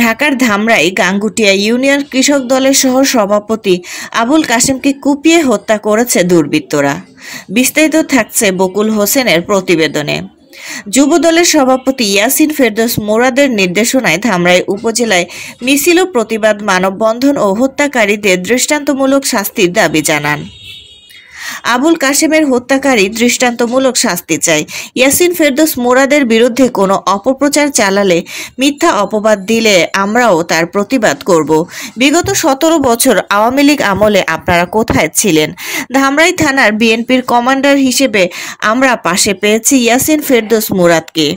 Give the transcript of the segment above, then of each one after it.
ঢাকার ধামরাই গাঙ্গুটিয়া ইউনিয়ন কৃষক দলের সহ সভাপতি আবুল কাশেমকে কুপিয়ে হত্যা করেছে দুর্বৃত্তরা। বিস্তারিত থাকছে বকুল হোসেনের প্রতিবেদনে। যুবদলের সভাপতি ইয়াসিন ফেরদৌস মুরাদের নির্দেশনায় ধামরাই উপজেলায় মিছিল ও প্রতিবাদ মানববন্ধন ও হত্যাকারীদের দৃষ্টান্তমূলক শাস্তির দাবি জানান। আবুল কাশেমের হত্যাকারী দৃষ্টান্তমূলক শাস্তি চাই। ইয়াসিন ফেরদৌস মুরাদের বিরুদ্ধে কোনো অপপ্রচার চালালে, মিথ্যা অপবাদ দিলে আমরাও তার প্রতিবাদ করব। বিগত 17 বছর আওয়ামী লীগ আমলে আপনারা কোথায় ছিলেন? ধামরাই থানার বিএনপির কমান্ডার হিসেবে আমরা পাশে পেয়েছি ইয়াসিন ফেরদৌস মুরাদকে।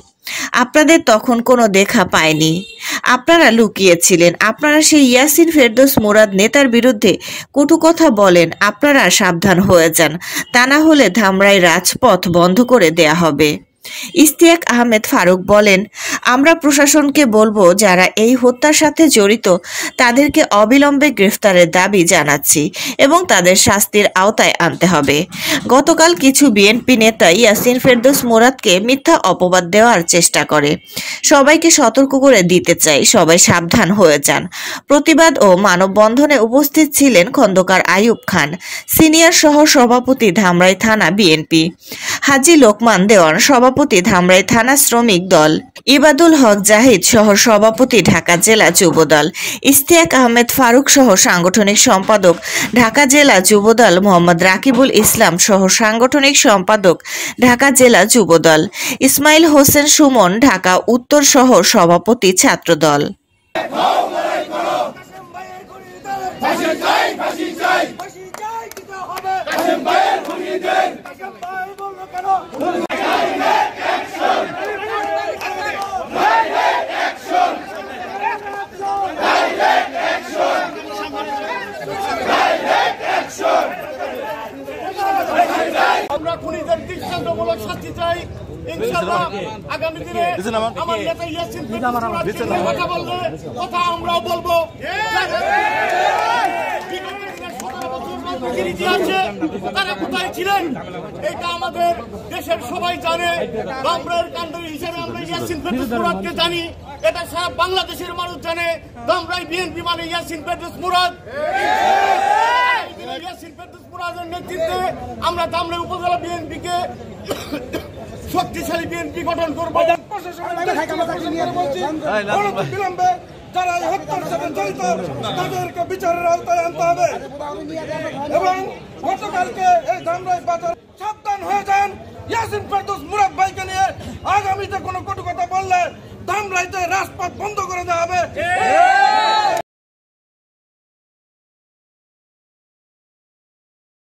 আপনাদের তখন কোনো দেখা পায়নি, আপনারা লুকিয়েছিলেন। আপনারা সেই ইয়াসিন ফেরদৌস মুরাদ নেতার বিরুদ্ধে কটু কথা বলেন, আপনারা সাবধান হয়ে যান, তা না হলে ধামরাই রাজপথ বন্ধ করে দেয়া হবে। ইশতিয়াক আহমেদ ফারুক বলেন, আমরা প্রশাসনকে বলবো যারা এই হত্যার সাথে জড়িত তাদেরকে অবিলম্বে গ্রেফতারের দাবি জানাচ্ছি এবং তাদের শাস্তির আওতায় আনতে হবে। গতকাল কিছু বিএনপি নেতা ইয়াসিন ফেরদৌস মুরাদকে মিথ্যা অপবাদ দেওয়ার চেষ্টা করে। সবাইকে সতর্ক করে দিতে চাই, সবাই সাবধান হয়ে যান। প্রতিবাদ ও মানববন্ধনে উপস্থিত ছিলেন খন্দকার আইয়ুব খান, সিনিয়র সহ সভাপতি ধামরাই থানা বিএনপি, হাজী লোকমান দেওয়ান সভাপতি ধামরাই থানা শ্রমিক দল, ইবাদুল হক জাহিদ সহ সভাপতি ঢাকা জেলা যুবদল, ইশতিয়াক আহমেদ ফারুক সহ সাংগঠনিক সম্পাদক ঢাকা জেলা যুবদল, মোহাম্মদ রাকিবুল ইসলাম সহ সাংগঠনিক সম্পাদক ঢাকা জেলা যুবদল, ইসমাইল হোসেন সুমন ঢাকা উত্তর সহ সভাপতি ছাত্রদল। আমরা খুনিদের দৃষ্টান্তমূলক শাস্তি চাই। ইনশাআল্লাহ আগামী দিনে আমার নেতা ইয়াসিন ফেরদৌস কথা বলবে, কথা আমরাও বলবো। তারা কোথায় ছিলেন এটা আমাদের দেশের সবাই জানে। ধামরাইয়ের কান্ডারি হিসেবে আমরা ইয়াসিন ফেরদৌস মুরাদকে জানি, এটা সারা বাংলাদেশের মানুষ জানে। ধামরাই বিএনপি মানে ইয়াসিন ফেরদৌস মুরাদ। ইয়াসিন ফেরদৌস মুরাদের নেতৃত্বে আমরা ধামরাই উপজেলা বিএনপিকে শক্তিশালী বিএনপি গঠন করবো। বিলম্বে যারা এই হত্যার সাথে জড়িত তাদেরকে বিচারের আওতায় আনতে হবে এবং গতকালকে এই ধামরাই বাজার সাবধান হয়ে যান। ইয়াসিন ফেরদৌস মুরাদ ভাইকে নিয়ে আগামীতে কোনো কটু কথা বললে ধামরাইতে রাজপথ বন্ধ করে দেওয়া হবে।